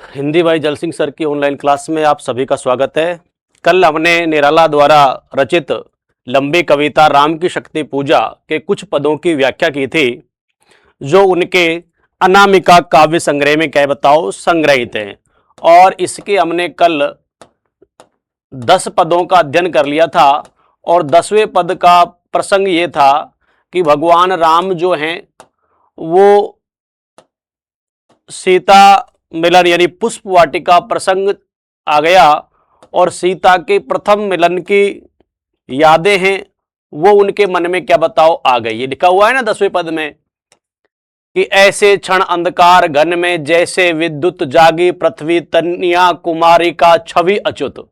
हिंदी भाई जल सिंह सर की ऑनलाइन क्लास में आप सभी का स्वागत है। कल हमने निराला द्वारा रचित लंबी कविता राम की शक्ति पूजा के कुछ पदों की व्याख्या की थी, जो उनके अनामिका काव्य संग्रह में क्या बताओ संग्रहित हैं। और इसके हमने कल 10 पदों का अध्ययन कर लिया था और 10वें पद का प्रसंग ये था कि भगवान राम जो हैं वो सीता मिलन यानी पुष्प वाटिका प्रसंग आ गया और सीता के प्रथम मिलन की यादें हैं वो उनके मन में क्या बताओ आ गई। ये लिखा हुआ है ना 10वें पद में कि ऐसे क्षण अंधकार घन में जैसे विद्युत जागी पृथ्वी तनिया कुमारी का छवि अच्युत।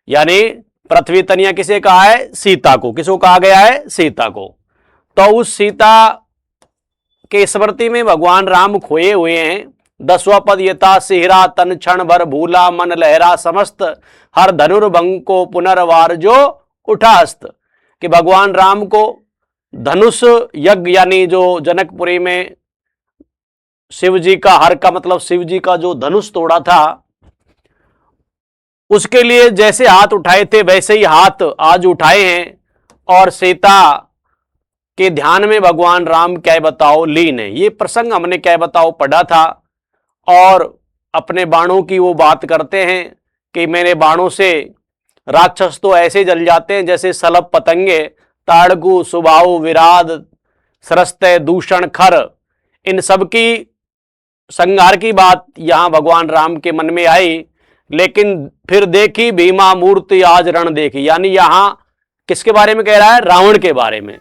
यानी पृथ्वी तनिया किसे कहा है? सीता को। किसको कहा गया है? सीता को। तो उस सीता के स्मृति में भगवान राम खोए हुए हैं। 10वां पद ये था, सिहरा तन क्षण भर भूला मन लहरा समस्त हर धनुर्भंग को पुनर्वार जो उठा हस्त। कि भगवान राम को धनुष यज्ञ यानी जो जनकपुरी में शिव जी का हर का मतलब शिव जी का जो धनुष तोड़ा था उसके लिए जैसे हाथ उठाए थे वैसे ही हाथ आज उठाए हैं और सीता के ध्यान में भगवान राम क्या बताओ लीन है। ये प्रसंग हमने क्या बताओ पढ़ा था और अपने बाणों की वो बात करते हैं कि मेरे बाणों से राक्षस तो ऐसे जल जाते हैं जैसे सलभ पतंगे, ताड़कू सुबाहु विराद सरस्ते दूषण खर। इन सब की संहार की बात यहां भगवान राम के मन में आई, लेकिन फिर देखी भीमा मूर्ति आज रण देखी। यानी यहां किसके बारे में कह रहा है? रावण के बारे में।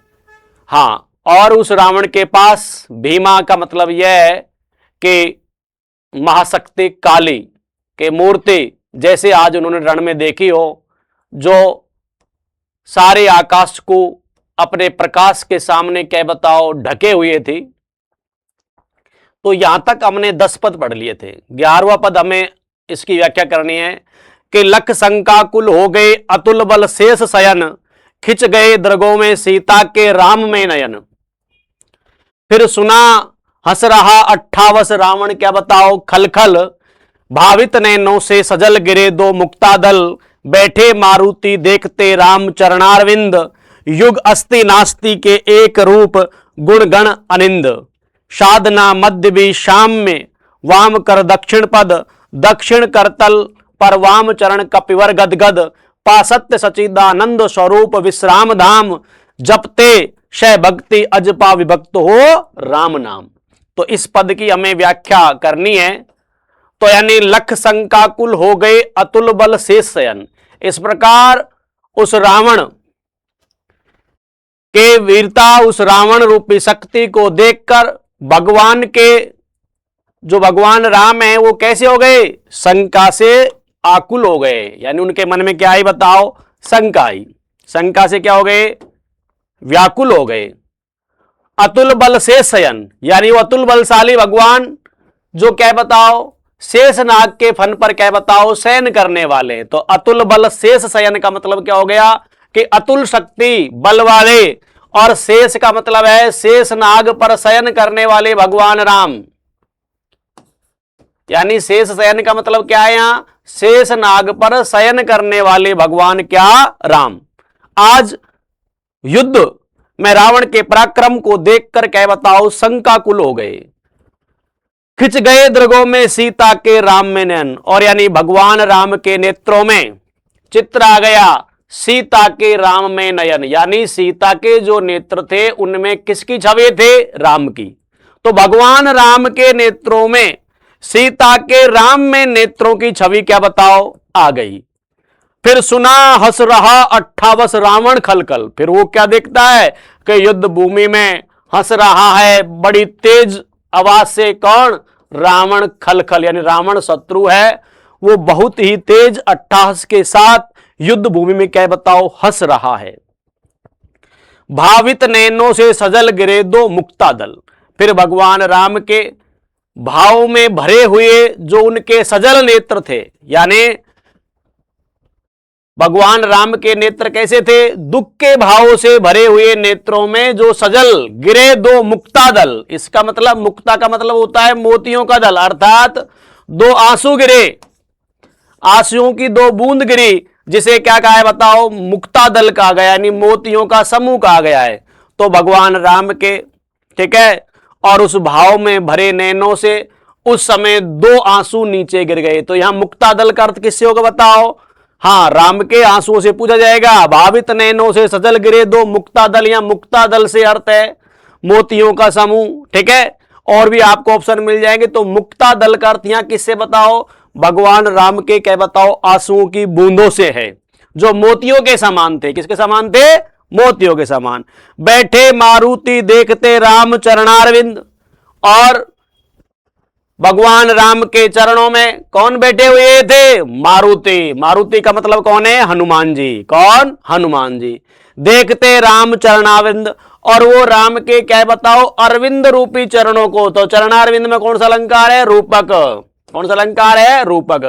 हाँ, और उस रावण के पास भीमा का मतलब यह है कि महाशक्ति काली के मूर्ति जैसे आज उन्होंने रण में देखी हो, जो सारे आकाश को अपने प्रकाश के सामने क्या बताओ ढके हुए थी। तो यहां तक हमने 10 पद पढ़ लिए थे। 11वां पद हमें इसकी व्याख्या करनी है कि लख शंकाकुल हो गए अतुल बल शेष शयन खिंच गए दृगों में सीता के राम में नयन। फिर सुना हंस रहा 28 रावण क्या बताओ खलखल भावित नैनों से सजल गिरे दो मुक्ता दल बैठे मारुति देखते राम चरणारविंद युग अस्ति नास्ति के एक रूप गुण गण अनिंद। साधना मध्य भी शाम में वाम कर दक्षिण पद दक्षिण करतल पर वाम चरण कपिवर गदगद पासत्य सचिदानंद स्वरूप विश्राम धाम जपते शय भक्ति अजपा विभक्त हो राम नाम। तो इस पद की हमें व्याख्या करनी है। तो यानी लख शंकाकुल हो गए अतुल बल शेष शयन। इस प्रकार उस रावण के वीरता, उस रावण रूपी शक्ति को देखकर भगवान के जो भगवान राम है वो कैसे हो गए? शंका से आकुल हो गए। यानी उनके मन में क्या आई बताओ? शंका आई। शंका से क्या हो गए? व्याकुल हो गए। अतुल बल शेष शयन यानी वो अतुल बलशाली भगवान जो क्या बताओ शेष नाग के फन पर क्या बताओ शयन करने वाले। तो अतुल बल शेष शयन का मतलब क्या हो गया कि अतुल शक्ति बल वाले, और शेष का मतलब है शेष नाग पर शयन करने वाले भगवान राम। यानी शेष शयन का मतलब क्या है? यहां शेष नाग पर शयन करने वाले भगवान क्या? राम। आज युद्ध में रावण के पराक्रम को देखकर क्या बताओ शंकाकुल हो गए। खिंच गए दृगों में सीता के राम में नयन। और यानी भगवान राम के नेत्रों में चित्र आ गया सीता के राम में नयन। यानी सीता के जो नेत्र थे उनमें किसकी छवि थे? राम की। तो भगवान राम के नेत्रों में सीता के राम में नेत्रों की छवि क्या बताओ आ गई। फिर सुना हंस रहा 28 रावण खलखल। फिर वो क्या देखता है कि युद्ध भूमि में हंस रहा है बड़ी तेज आवाज से। कौन? रावण खलखल। यानी रावण शत्रु है, वो बहुत ही तेज अट्टहास के साथ युद्ध भूमि में क्या बताओ हंस रहा है। भावित नैनों से सजल गिरे दो मुक्ता दल। फिर भगवान राम के भाव में भरे हुए जो उनके सजल नेत्र थे, यानी भगवान राम के नेत्र कैसे थे? दुख के भावों से भरे हुए नेत्रों में जो सजल गिरे दो मुक्ता दल। इसका मतलब मुक्ता का मतलब होता है मोतियों का दल, अर्थात दो आंसू गिरे, आंसुओं की दो बूंद गिरी, जिसे क्या कहा है बताओ, मुक्तादल कहा गया, यानी मोतियों का समूह कहा गया है। तो भगवान राम के, ठीक है, और उस भाव में भरे नैनों से उस समय दो आंसू नीचे गिर गए। तो यहां मुक्तादल का अर्थ किससे होगा बताओ? हां, राम के आंसुओं से पूछा जाएगा। भावित नैनों से सजल गिरे दो मुक्तादल, या मुक्तादल से अर्थ है मोतियों का समूह, ठीक है। और भी आपको ऑप्शन मिल जाएंगे। तो मुक्तादल का अर्थ यहां किससे बताओ? भगवान राम के क्या बताओ? आंसुओं की बूंदों से है, जो मोतियों के समान थे। किसके समान थे? मोतियों के समान। बैठे मारुति देखते राम चरणारविंद, और भगवान राम के चरणों में कौन बैठे हुए थे? मारुति। मारुति का मतलब कौन है? हनुमान जी। कौन? हनुमान जी। देखते राम चरणारविंद, और वो राम के क्या बताओ? अरविंद रूपी चरणों को। तो चरणारविंद में कौन सा अलंकार है? रूपक। कौन सा अलंकार है? रूपक।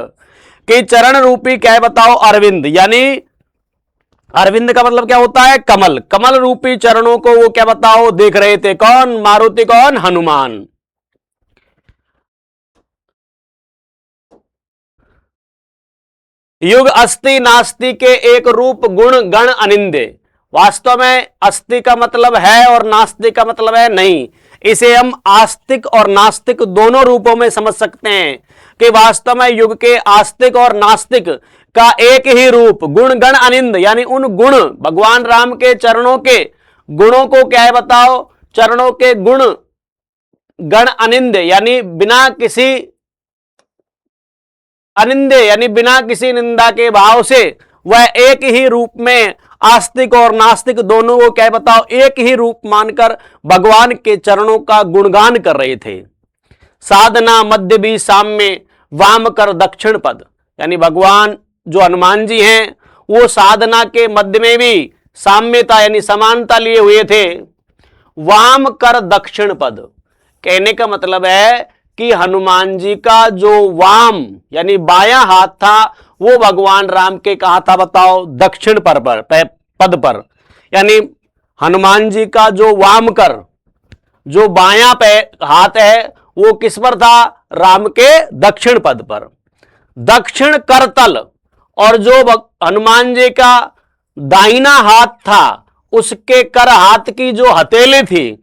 कि चरण रूपी क्या बताओ? अरविंद, यानी अरविंद का मतलब क्या होता है? कमल। कमल रूपी चरणों को वो क्या बताओ? देख रहे थे। कौन? मारुति। कौन? हनुमान। युग अस्ति नास्ति के एक रूप गुण गण अनिंदे। वास्तव में अस्ति का मतलब है और नास्तिक का मतलब है नहीं। इसे हम आस्तिक और नास्तिक दोनों रूपों में समझ सकते हैं कि वास्तव में युग के आस्तिक और नास्तिक का एक ही रूप गुण गण अनिंद, यानी उन गुण, भगवान राम के चरणों के गुणों को क्या है बताओ? चरणों के गुण गण अनिंद, यानी बिना किसी अनिंदे, यानी बिना किसी निंदा के भाव से वह एक ही रूप में आस्तिक और नास्तिक दोनों को क्या बताओ? एक ही रूप मानकर भगवान के चरणों का गुणगान कर रहे थे। साधना मध्य भी साम्य वाम कर दक्षिण पद, यानी भगवान जो हनुमान जी हैं वो साधना के मध्य में भी साम्यता यानी समानता लिए हुए थे। वाम कर दक्षिण पद कहने का मतलब है कि हनुमान जी का जो वाम यानी बायां हाथ था वो भगवान राम के कहा था बताओ? दक्षिण पद पर। यानी हनुमान जी का जो वाम कर, जो बायां हाथ है, वो किस पर था? राम के दक्षिण पद पर। दक्षिण करतल, और जो हनुमान जी का दाहिना हाथ था उसके कर हाथ की जो हथेली थी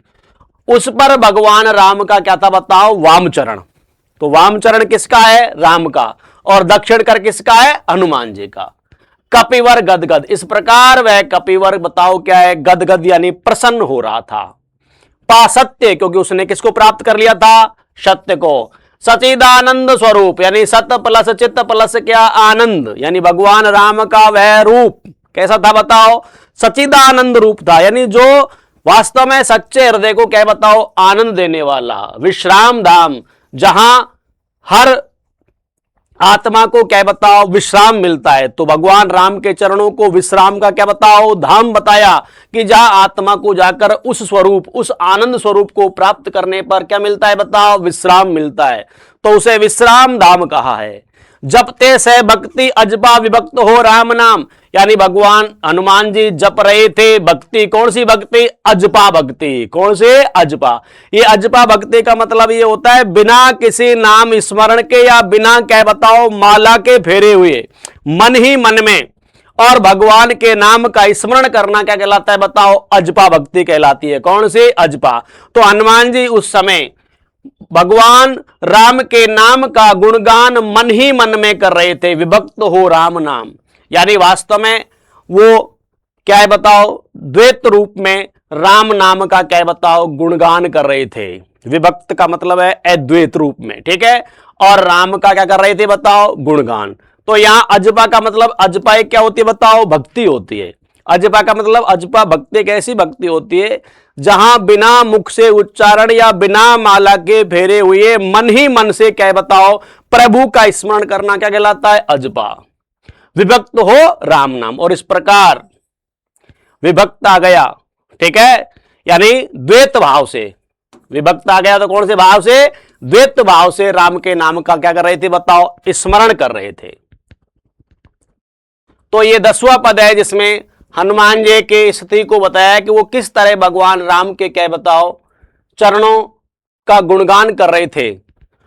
उस पर भगवान राम का क्या था बताओ? वामचरण। तो वामचरण किसका है? राम का। और दक्षिण कर किसका है? हनुमान जी का। कपिवर गदगद, इस प्रकार वह कपिवर बताओ क्या है? गदगद, यानी प्रसन्न हो रहा था। पासत्य, क्योंकि उसने किसको प्राप्त कर लिया था? सत्य को। सचिदानंद स्वरूप, यानी सत्य प्लस चित्त प्लस क्या? आनंद, यानी भगवान राम का वह रूप कैसा था बताओ? सचिदानंद रूप था, यानी जो वास्तव में सच्चे हृदय को क्या बताओ? आनंद देने वाला। विश्राम धाम, जहां हर आत्मा को क्या बताओ? विश्राम मिलता है। तो भगवान राम के चरणों को विश्राम का क्या बताओ? धाम बताया, कि जहां आत्मा को जाकर उस स्वरूप, उस आनंद स्वरूप को प्राप्त करने पर क्या मिलता है बताओ? विश्राम मिलता है। तो उसे विश्राम धाम कहा है। जपते से भक्ति अजपा विभक्त हो राम नाम, यानी भगवान हनुमान जी जप रहे थे भक्ति। कौन सी भक्ति? अजपा भक्ति। कौन से? अजपा। ये अजपा भक्ति का मतलब ये होता है बिना किसी नाम स्मरण के या बिना क्या बताओ? माला के फेरे हुए मन ही मन में और भगवान के नाम का स्मरण करना क्या कहलाता है बताओ? अजपा भक्ति कहलाती है। कौन सी? अजपा। तो हनुमान जी उस समय भगवान राम के नाम का गुणगान मन ही मन में कर रहे थे। विभक्त हो राम नाम, यानी वास्तव में वो क्या है बताओ? द्वैत रूप में राम नाम का क्या बताओ? गुणगान कर रहे थे। विभक्त का मतलब है अद्वैत रूप में, ठीक है। और राम का क्या कर रहे थे बताओ? गुणगान। तो यहां अजपा का मतलब, अजपा क्या होती है बताओ? भक्ति होती है। अजपा का मतलब, अजपा भक्ति एक ऐसी भक्ति होती है जहां बिना मुख से उच्चारण या बिना माला के फेरे हुए मन ही मन से क्या बताओ? प्रभु का स्मरण करना क्या कहलाता है? अजपा। विभक्त हो राम नाम, और इस प्रकार विभक्त आ गया, ठीक है, यानी द्वैत भाव से विभक्त आ गया। तो कौन से भाव से? द्वैत भाव से राम के नाम का क्या कर रहे थे बताओ? स्मरण कर रहे थे। तो ये 10वां पद है जिसमें हनुमान जी के स्थिति को बताया कि वो किस तरह भगवान राम के क्या बताओ? चरणों का गुणगान कर रहे थे।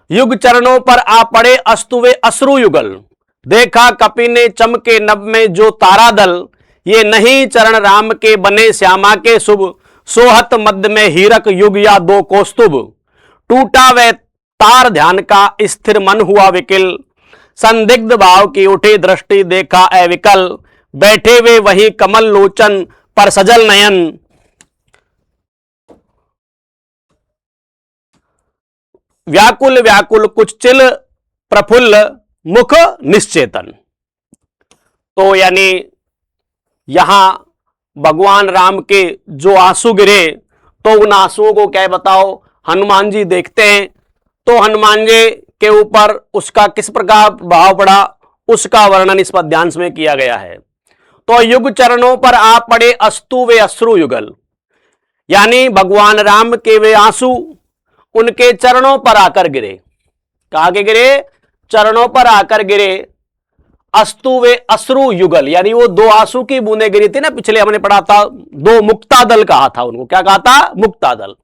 युग चरणों पर आ पड़े अस्तु वे अश्रु युगल, देखा कपि ने चमके नभ में जो तारा दल, ये नहीं चरण राम के बने श्यामा के शुभ, सोहत मध्य में हीरक युग या दो कौस्तुभ, टूटा वह तार ध्यान का स्थिर मन हुआ विकिल, संदिग्ध भाव की उठी दृष्टि देखा अविकल, बैठे वे वही कमल लोचन पर सजल नयन, व्याकुल व्याकुल कुछ चिल प्रफुल्ल मुख निश्चेतन। तो यानी यहां भगवान राम के जो आंसू गिरे, तो उन आंसुओं को क्या बताओ हनुमान जी देखते हैं, तो हनुमान जी के ऊपर उसका किस प्रकार प्रभाव पड़ा उसका वर्णन इस पद्यांश में किया गया है। तो युग चरणों पर आ पड़े अस्तु वे अश्रु युगल, यानी भगवान राम के वे आंसू उनके चरणों पर आकर गिरे। कहां के गिरे? चरणों पर आकर गिरे। अस्तु वे अश्रु युगल, यानी वो दो आंसू की बूंदें गिरी थी ना, पिछले हमने पढ़ा था, दो मुक्तादल कहा था उनको। क्या कहा था? मुक्तादल।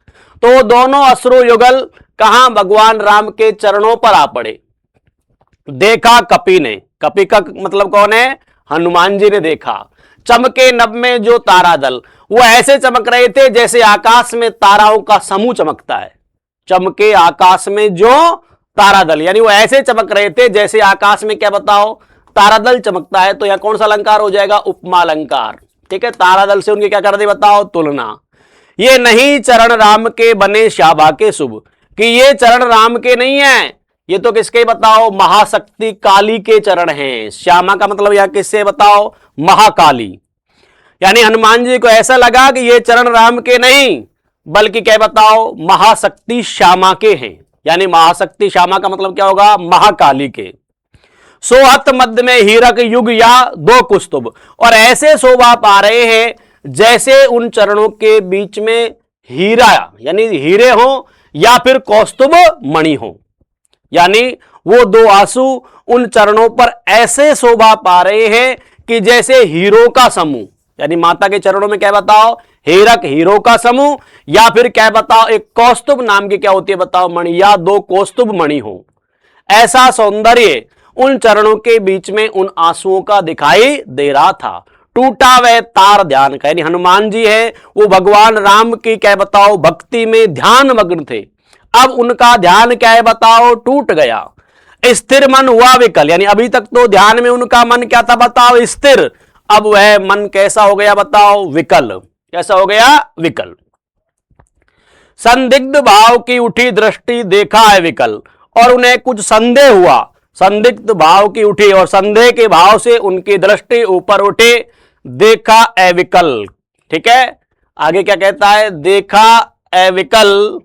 तो दोनों अश्रु युगल कहां? भगवान राम के चरणों पर आ पड़े। देखा कपि ने, कपि का मतलब कौन है? हनुमान जी ने देखा। चमके नभ में जो तारा दल, वो ऐसे चमक रहे थे जैसे आकाश में ताराओं का समूह चमकता है। चमके आकाश में जो तारा दल, यानी वो ऐसे चमक रहे थे जैसे आकाश में क्या बताओ तारादल चमकता है। तो यह कौन सा अलंकार हो जाएगा? उपमा अलंकार। ठीक है, तारादल से उनके क्या कर दे बताओ? तुलना। ये नहीं चरण राम के बने श्यामा के शुभ, कि ये चरण राम के नहीं है, ये तो किसके बताओ? महाशक्ति काली के चरण हैं। श्यामा का मतलब यह किससे बताओ? महाकाली। यानी हनुमान जी को ऐसा लगा कि ये चरण राम के नहीं बल्कि क्या बताओ? महाशक्ति श्यामा के हैं। यानी महाशक्ति श्यामा का मतलब क्या होगा? महाकाली के। सोहत मध्य में हीरक युग या दो कुस्तुभ, और ऐसे शोभा पा रहे हैं जैसे उन चरणों के बीच में हीरा, यानी हीरे हो या फिर कौस्तुभ मणि हो। यानी वो दो आंसू उन चरणों पर ऐसे शोभा पा रहे हैं कि जैसे हीरो का समूह, यानी माता के चरणों में क्या बताओ? हीरक, हीरो का समूह, या फिर क्या बताओ एक कौस्तुभ नाम की क्या होती है बताओ? मणि, या दो कौस्तुभ मणि हो। ऐसा सौंदर्य उन चरणों के बीच में उन आंसुओं का दिखाई दे रहा था। टूटा वह तार ध्यान का, यानी हनुमान जी है वो भगवान राम की क्या बताओ? भक्ति में ध्यान मग्न थे। अब उनका ध्यान क्या है बताओ? टूट गया। स्थिर मन हुआ विकल, यानी अभी तक तो ध्यान में उनका मन क्या था बताओ? स्थिर। अब वह मन कैसा हो गया बताओ? विकल। कैसा हो गया? विकल। संदिग्ध भाव की उठी दृष्टि देखा है विकल, और उन्हें कुछ संदेह हुआ। संदिग्ध भाव की उठी और संदेह के भाव से उनकी दृष्टि ऊपर उठी, देखा अविकल। ठीक है, आगे क्या कहता है? देखा अविकल,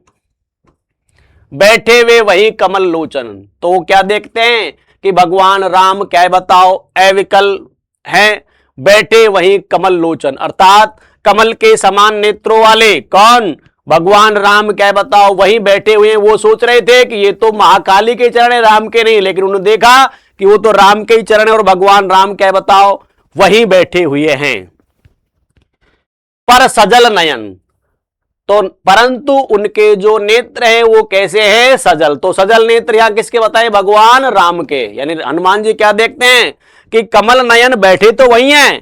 बैठे वे वही कमल लोचन। तो क्या देखते हैं कि भगवान राम क्या बताओ? अविकल हैं, बैठे वही कमल लोचन, अर्थात कमल के समान नेत्रों वाले। कौन? भगवान राम क्या बताओ? वहीं बैठे हुए हैं। वो सोच रहे थे कि ये तो महाकाली के चरण है, राम के नहीं, लेकिन उन्होंने देखा कि वो तो राम के ही चरण है और भगवान राम क्या बताओ? वहीं बैठे हुए हैं। पर सजल नयन, तो परंतु उनके जो नेत्र हैं वो कैसे हैं? सजल। तो सजल नेत्र यहां किसके बताए? भगवान राम के। यानी हनुमान जी क्या देखते हैं कि कमल नयन बैठे तो वही हैं,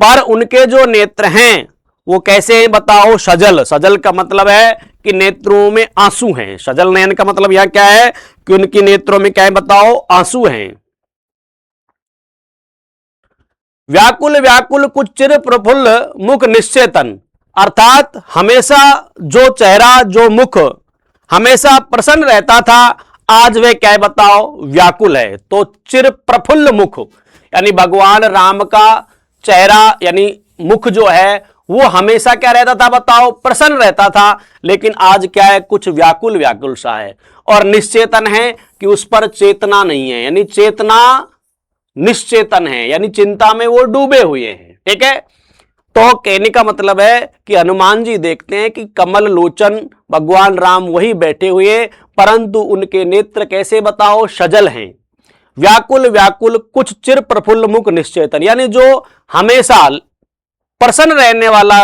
पर उनके जो नेत्र हैं वो कैसे हैं बताओ? सजल। सजल का मतलब है कि नेत्रों में आंसू हैं। सजल नयन का मतलब यहां क्या है? कि उनकी नेत्रों में क्या है बताओ? आंसू हैं। व्याकुल व्याकुल कुछ चिर प्रफुल्ल मुख निश्चेतन, अर्थात हमेशा जो चेहरा, जो मुख हमेशा प्रसन्न रहता था, आज वे क्या बताओ? व्याकुल है। तो चिर प्रफुल्ल मुख, यानी भगवान राम का चेहरा यानी मुख जो है वो हमेशा क्या रहता था बताओ? प्रसन्न रहता था, लेकिन आज क्या है? कुछ व्याकुल व्याकुल सा है। और निश्चेतन है कि उस पर चेतना नहीं है, यानी चेतना निश्चेतन है, यानी चिंता में वो डूबे हुए हैं। ठीक है, तो कहने का मतलब है कि हनुमान जी देखते हैं कि कमल लोचन भगवान राम वही बैठे हुए, परंतु उनके नेत्र कैसे बताओ? सजल हैं। व्याकुल व्याकुल कुछ चिर प्रफुल्ल मुख निश्चेतन, यानी जो हमेशा प्रसन्न रहने वाला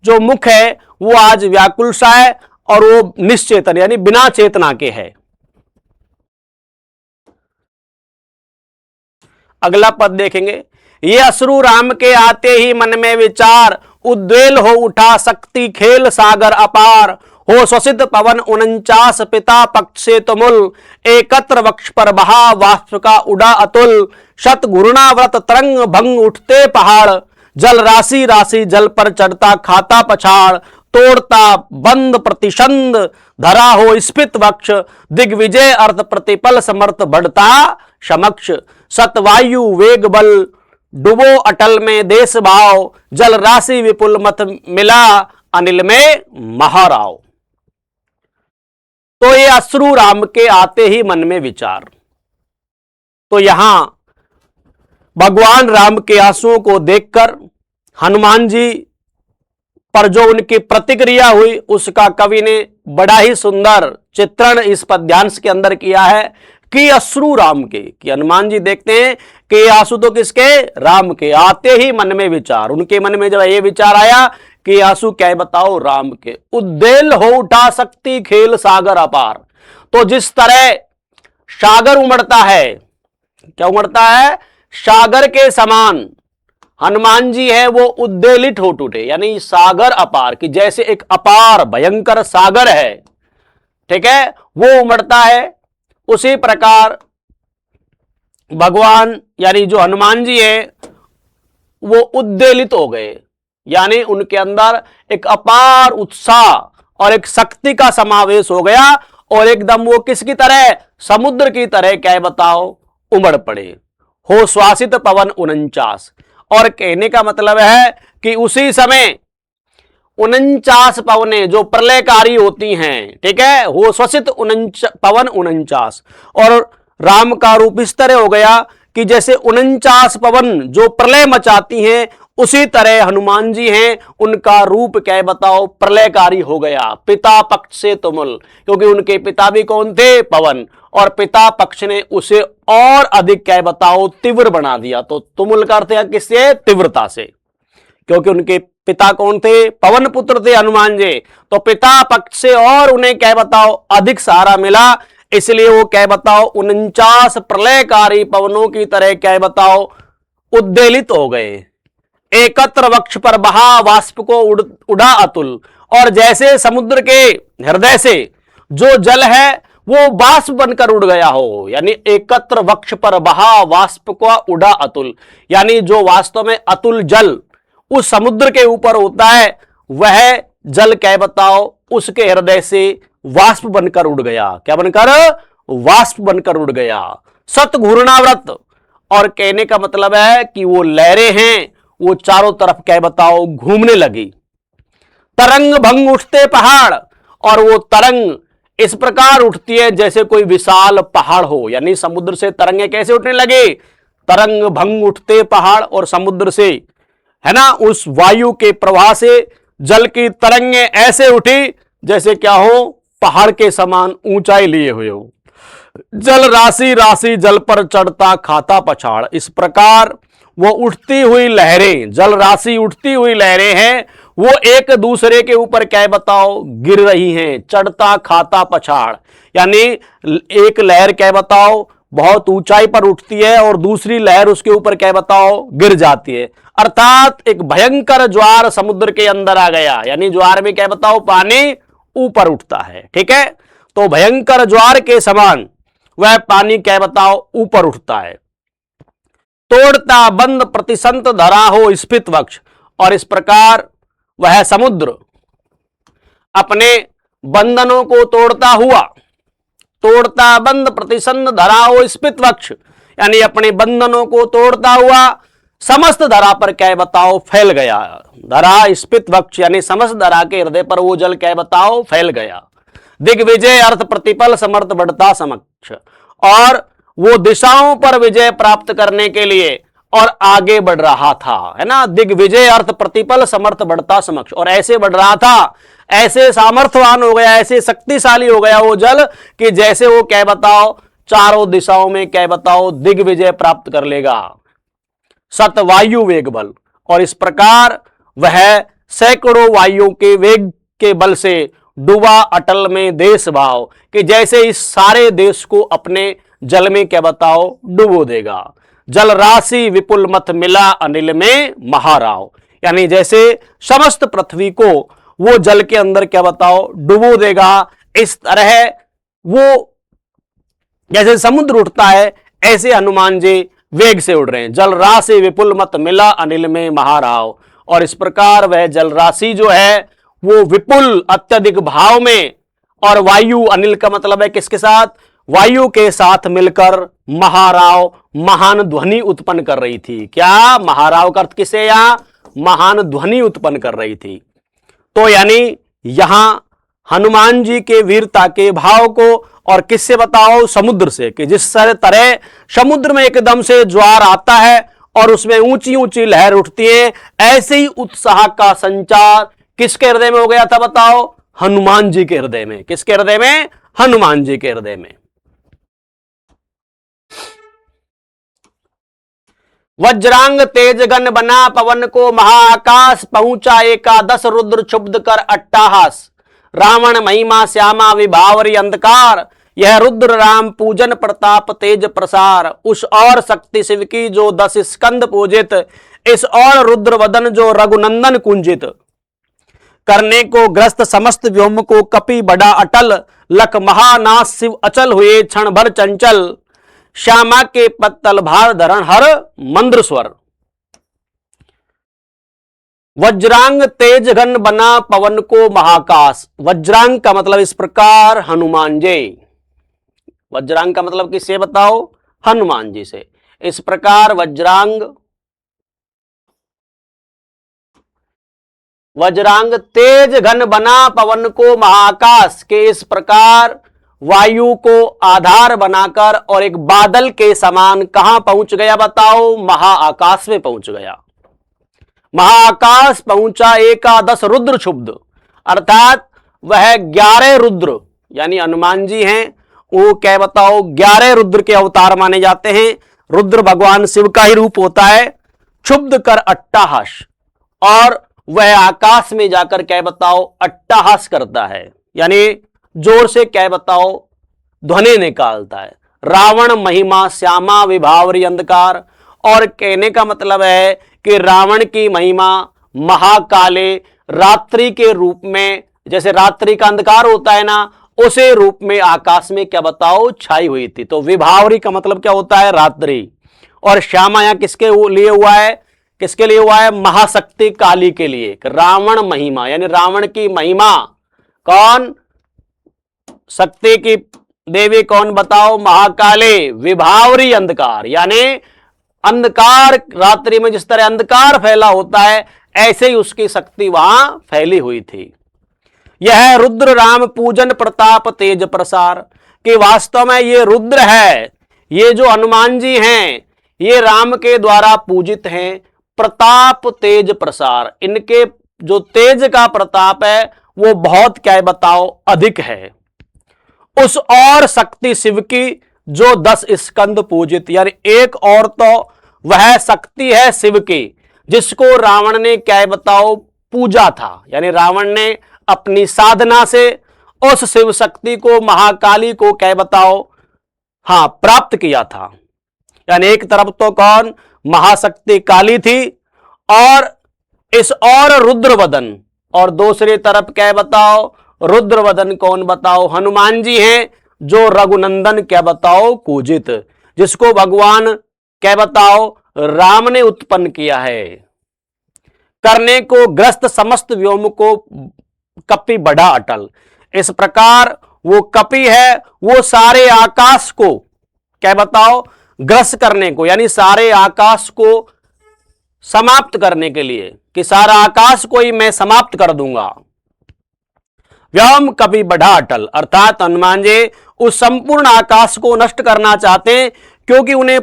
जो मुख है वो आज व्याकुल सा है और वो निश्चेतन यानी बिना चेतना के है। अगला पद देखेंगे, ये अश्रु राम के आते ही मन में विचार, उद्वेल हो उठा शक्ति खेल सागर अपार, हो श्वसित पवन 49 पिता पक्ष से तुमुल, एकत्र वक्ष पर बहा वाष्प का उड़ा अतुल, शत घूर्णाव्रत तरंग भंग उठते पहाड़, जल राशि राशि जल पर चढ़ता खाता पछाड़, तोड़ता बंद प्रतिशंद धरा हो स्फीत वक्ष, दिग्विजय अर्थ प्रतिपल समर्थ बढ़ता समक्ष, सतवायु वेग बल डुबो अटल में देश भाव, जल राशि विपुल मत मिला अनिल में महाराव। तो ये अश्रु राम के आते ही मन में विचार, तो यहां भगवान राम के आंसुओं को देखकर हनुमान जी पर जो उनकी प्रतिक्रिया हुई उसका कवि ने बड़ा ही सुंदर चित्रण इस पद्यांश के अंदर किया है कि अश्रु राम के, कि हनुमान जी देखते हैं कि आंसू तो किसके, राम के, आते ही मन में विचार, उनके मन में जब ये विचार आया कि आंसू क्या है बताओ, राम के, उद्वेल हो उठा शक्ति खेल सागर अपार। तो जिस तरह सागर उमड़ता है, क्या उमड़ता है, सागर के समान हनुमान जी है वो उद्वेलित हो टूटे, यानी सागर अपार, कि जैसे एक अपार भयंकर सागर है, ठीक है, वो उमड़ता है, उसी प्रकार भगवान यानी जो हनुमान जी है वो उद्वेलित हो गए, यानी उनके अंदर एक अपार उत्साह और एक शक्ति का समावेश हो गया और एकदम वो किसकी तरह, समुद्र की तरह क्या बताओ उमड़ पड़े। हो श्वासित पवन 49, और कहने का मतलब है कि उसी समय 49 पवनें जो प्रलयकारी होती हैं, ठीक है, वो श्वसित पवन 49, और राम का रूप इस तरह हो गया कि जैसे 49 पवन जो प्रलय मचाती हैं उसी तरह हनुमान जी हैं, उनका रूप क्या बताओ प्रलयकारी हो गया। पिता पक्ष से तुमुल, क्योंकि उनके पिता भी कौन थे, पवन, और पिता पक्ष ने उसे और अधिक क्या बताओ तीव्र बना दिया। तो तुमुल का अर्थ है किससे, तीव्रता से, क्योंकि उनके पिता कौन थे, पवन पुत्र थे हनुमान जी, तो पिता पक्ष से और उन्हें क्या बताओ अधिक सहारा मिला, इसलिए वो क्या बताओ 49 प्रलयकारी पवनों की तरह क्या बताओ उद्वेलित हो गए। एकत्र वक्ष पर बहा वाष्प को उड़ा अतुल, और जैसे समुद्र के हृदय से जो जल है वो वाष्प बनकर उड़ गया हो, यानी एकत्र वक्ष पर बहा वाष्प को उड़ा अतुल, यानी जो वास्तव में अतुल जल उस समुद्र के ऊपर होता है वह जल क्या बताओ उसके हृदय से वाष्प बनकर उड़ गया। क्या बनकर, वाष्प बनकर उड़ गया। सत घूर्णाव्रत, और कहने का मतलब है कि वो लहरें हैं वो चारों तरफ क्या बताओ घूमने लगी। तरंग भंग उठते पहाड़, और वो तरंग इस प्रकार उठती है जैसे कोई विशाल पहाड़ हो, यानी समुद्र से तरंगें कैसे उठने लगे, तरंग भंग उठते पहाड़, और समुद्र से है ना उस वायु के प्रवाह से जल की तरंगें ऐसे उठी जैसे क्या हो, पहाड़ के समान ऊंचाई लिए हुए हो। जल राशि राशि जल पर चढ़ता खाता पछाड़, इस प्रकार वो उठती हुई लहरें, जल राशि उठती हुई लहरें हैं, वो एक दूसरे के ऊपर क्या बताओ गिर रही हैं, चढ़ता खाता पछाड़, यानी एक लहर क्या बताओ बहुत ऊंचाई पर उठती है और दूसरी लहर उसके ऊपर क्या बताओ गिर जाती है, अर्थात एक भयंकर ज्वार समुद्र के अंदर आ गया, यानी ज्वार में क्या बताओ पानी ऊपर उठता है, ठीक है, तो भयंकर ज्वार के समान वह पानी क्या बताओ ऊपर उठता है। तोड़ता बंद प्रतिसंत धरा हो स्फीत वक्ष, और इस प्रकार वह समुद्र अपने बंधनों को तोड़ता बंद प्रतिसंत धरा हो स्फीत वक्ष, यानी अपने बंधनों को तोड़ता हुआ समस्त धरा पर क्या बताओ फैल गया। धरा स्फीत वक्ष, यानी समस्त धरा के हृदय पर वो जल क्या बताओ फैल गया। दिग्विजय अर्थ प्रतिपल समर्थ बढ़ता समक्ष, और वो दिशाओं पर विजय प्राप्त करने के लिए और आगे बढ़ रहा था, है ना, दिग्विजय अर्थ प्रतिपल समर्थ बढ़ता समक्ष, और ऐसे बढ़ रहा था, ऐसे सामर्थ्यवान हो गया, ऐसे शक्तिशाली हो गया वो जल कि जैसे वो क्या बताओ चारों दिशाओं में क्या बताओ दिग्विजय प्राप्त कर लेगा। सतवायु वेग बल, और इस प्रकार वह सैकड़ों वायुओं के वेग के बल से डूबा अटल में देश भाव, कि जैसे इस सारे देश को अपने जल में क्या बताओ डुबो देगा। जल राशि विपुल मत मिला अनिल में महाराव। यानी जैसे समस्त पृथ्वी को वो जल के अंदर क्या बताओ डुबो देगा, इस तरह वो जैसे समुद्र उठता है ऐसे हनुमान जी वेग से उड़ रहे हैं। जल राशि विपुल मत मिला अनिल में महाराव, और इस प्रकार वह जल राशि जो है वो विपुल अत्यधिक भाव में, और वायु अनिल का मतलब है किसके साथ, वायु के साथ मिलकर महाराव महान ध्वनि उत्पन्न कर रही थी। क्या महाराव का अर्थ किसे, यहां महान ध्वनि उत्पन्न कर रही थी। तो यानी यहां हनुमान जी के वीरता के भाव को और किससे बताओ, समुद्र से, कि जिस तरह समुद्र में एकदम से ज्वार आता है और उसमें ऊंची ऊंची लहर उठती है, ऐसे ही उत्साह का संचार किसके हृदय में हो गया था बताओ, हनुमान जी के हृदय में। किसके हृदय में, हनुमान जी के हृदय में। वज्रांग तेज गन बना पवन को महाआकाश, पहुंचा एकादश रुद्र क्षुब्ध कर अट्टाहास। रावण महिमा श्यामा विभावरी अंधकार, यह रुद्र राम पूजन प्रताप तेज प्रसार। उस और शक्ति शिव की जो 10 स्कंद पूजित, इस और रुद्र वदन जो रघुनंदन कुंजित। करने को ग्रस्त समस्त व्योम को कपि बड़ा अटल, लख महानाश शिव अचल हुए क्षण भर चंचल। श्यामा के पत्तल भार धरण हर मंद्र स्वर। वज्रांग तेज घन बना पवन को महाकाश। वज्रांग का मतलब इस प्रकार हनुमान जी, वज्रांग का मतलब किससे बताओ, हनुमान जी से। इस प्रकार वज्रांग तेज घन बना पवन को महाकाश, के इस प्रकार वायु को आधार बनाकर और एक बादल के समान कहां पहुंच गया बताओ, महाआकाश में पहुंच गया। महाआकाश पहुंचा एकादश रुद्र क्षुब्ध, अर्थात वह 11 रुद्र, यानी हनुमान जी हैं वो क्या बताओ 11 रुद्र के अवतार माने जाते हैं। रुद्र भगवान शिव का ही रूप होता है। क्षुब्ध कर अट्टाहास, और वह आकाश में जाकर क्या बताओ अट्टाहास करता है, यानी जोर से क्या बताओ ध्वनि निकालता है। रावण महिमा श्यामा विभावरी अंधकार, और कहने का मतलब है कि रावण की महिमा महाकाले रात्रि के रूप में, जैसे रात्रि का अंधकार होता है ना, उसे रूप में आकाश में क्या बताओ छाई हुई थी। तो विभावरी का मतलब क्या होता है, रात्रि। और श्यामा यहां किसके लिए हुआ है, किसके लिए हुआ है, महाशक्ति काली के लिए। रावण महिमा यानी रावण की महिमा, कौन, शक्ति की देवी कौन बताओ, महाकाले। विभावरी अंधकार, यानी अंधकार, रात्रि में जिस तरह अंधकार फैला होता है ऐसे ही उसकी शक्ति वहां फैली हुई थी। यह रुद्र राम पूजन प्रताप तेज प्रसार, कि वास्तव में ये रुद्र है, ये जो हनुमान जी हैं ये राम के द्वारा पूजित हैं। प्रताप तेज प्रसार, इनके जो तेज का प्रताप है वो बहुत क्या है बताओ अधिक है। उस और शक्ति शिव की जो 10 स्कंद पूजित, यानी एक और तो वह शक्ति है शिव की जिसको रावण ने क्या है बताओ पूजा था, यानी रावण ने अपनी साधना से उस शिव शक्ति को, महाकाली को क्या बताओ हां प्राप्त किया था। यानी एक तरफ तो कौन, महाशक्ति काली थी, और इस और रुद्रवदन, और दूसरी तरफ क्या बताओ रुद्रवदन कौन बताओ, हनुमान जी हैं जो रघुनंदन क्या बताओ पूजित, जिसको भगवान क्या बताओ राम ने उत्पन्न किया है। करने को ग्रस्त समस्त व्योम को कपि बड़ा अटल, इस प्रकार वो कपि है, वो सारे आकाश को क्या बताओ ग्रस्त करने को, यानी सारे आकाश को समाप्त करने के लिए, कि सारा आकाश को ही मैं समाप्त कर दूंगा। व्योम कपि बड़ा अटल, अर्थात हनुमान जी उस संपूर्ण आकाश को नष्ट करना चाहते हैं, क्योंकि उन्हें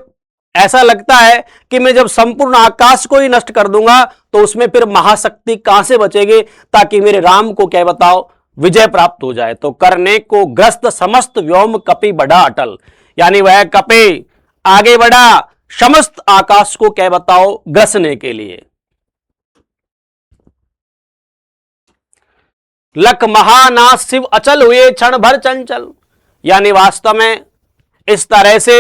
ऐसा लगता है कि मैं जब संपूर्ण आकाश को ही नष्ट कर दूंगा तो उसमें फिर महाशक्ति कहां से बचेगी, ताकि मेरे राम को क्या बताओ विजय प्राप्त हो जाए। तो करने को ग्रस्त समस्त व्योम कपि बड़ा अटल, यानी वह कपि आगे बढ़ा समस्त आकाश को क्या बताओ ग्रसने के लिए। लख महानाश शिव अचल हुए क्षण भर चंचल, यानी वास्तव में इस तरह से